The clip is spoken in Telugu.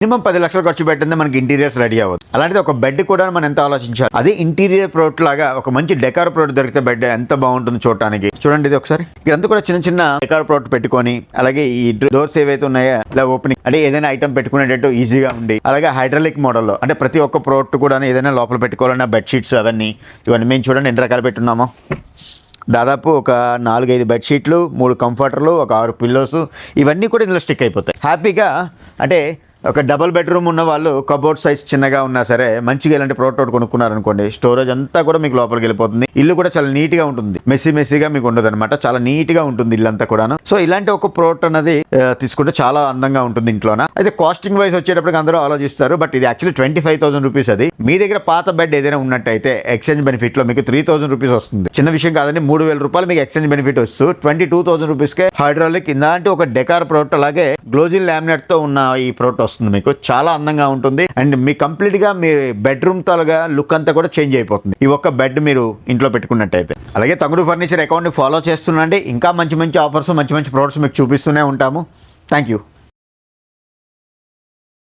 మినిమం 10 లక్షలు ఖర్చు పెట్టిందే మనకి ఇంటీరియర్స్ రెడీ అవ్వదు. అలాంటిది ఒక బెడ్ కూడా మనం ఎంత ఆలోచించాలి. అది ఇంటీరియర్ ప్రోడక్ట్ లాగా ఒక మంచి డెకార్ ప్రోడక్ట్ దొరికితే బెడ్ ఎంత బాగుంటుంది చూడటానికి. చూడండి ఇది ఒకసారి, ఇదంతా కూడా చిన్న చిన్న డెకార్ ప్రోడక్ట్ పెట్టుకొని, అలాగే ఈ డోర్స్ ఏవైతే ఉన్నాయో ఇలా ఓపెనింగ్ అంటే ఏదైనా ఐటమ్ పెట్టుకునేటట్టు ఈజీగా ఉండి, అలాగే హైడ్రాలిక్ మోడల్లో అంటే ప్రతి ఒక్క ప్రోడక్ట్ కూడా ఏదైనా లోపల పెట్టుకోవాలన్నా బెడ్షీట్స్ ఇవన్నీ మేము చూడండి ఎన్ని రకాలు పెట్టున్నామో. దాదాపు ఒక 4-5 బెడ్షీట్లు, 3 కంఫర్టర్లు, ఒక 6 పిల్లోస్, ఇవన్నీ కూడా ఇందులో స్టిక్ అయిపోతాయి హ్యాపీగా. అంటే ఒక డబుల్ బెడ్రూమ్ ఉన్న వాళ్ళు కబోర్డ్ సైజ్ చిన్నగా ఉన్నా సరే మంచిగా ఇలాంటి ప్రోడక్ట్ కొనుక్కున్నారనుకోండి, స్టోరేజ్ అంతా కూడా మీకు లోపలికి వెళ్ళిపోతుంది. ఇల్లు కూడా చాలా నీట్గా ఉంటుంది, మెస్సీగా మీకు ఉండదు అనమాట. చాలా నీట్గా ఉంటుంది ఇల్లు అంతా కూడాను. సో ఇలాంటి ఒక ప్రోడక్ట్ అనేది తీసుకుంటే చాలా అందంగా ఉంటుంది ఇంట్లోన. అయితే కాస్టింగ్ వైజ్ వచ్చేటప్పటికి అందరూ ఆలోచిస్తారు, బట్ ఇది యాక్చువల్లీ 25,000 రూపీస్. అది మీ దగ్గర పాత బెడ్ ఏదైనా ఉన్నట్టయితే ఎక్స్చేంజ్ బెనిఫిట్లో మీకు 3,000 రూపీస్ వస్తుంది. చిన్న విషయం కాదండి, 3,000 రూపాయలు మీకు ఎక్స్చేంజ్ బెనిఫిట్ వస్తూ 22,000 రూపీస్కే హైడ్రాలిక్ ఇలాంటి ఒక డెకార్ ప్రోడక్ట్, అలాగే గ్లోజిన్ లామినేట్తో ఉన్న ఈ ప్రోడక్ట్ వస్తుంది. మీకు చాలా అందంగా ఉంటుంది అండ్ మీ కంప్లీట్గా మీ బెడ్రూమ్ తాలుగా లుక్ అంతా కూడా చేంజ్ అయిపోతుంది ఈ ఒక్క బెడ్ మీరు ఇంట్లో పెట్టుకున్నట్టయితే. అలాగే తగుడు ఫర్నిచర్ అకౌంట్ని ఫాలో చేస్తుండండి. ఇంకా మంచి మంచి ఆఫర్స్, మంచి మంచి ప్రోడక్ట్స్ మీకు చూపిస్తూనే ఉంటాము. Thank you.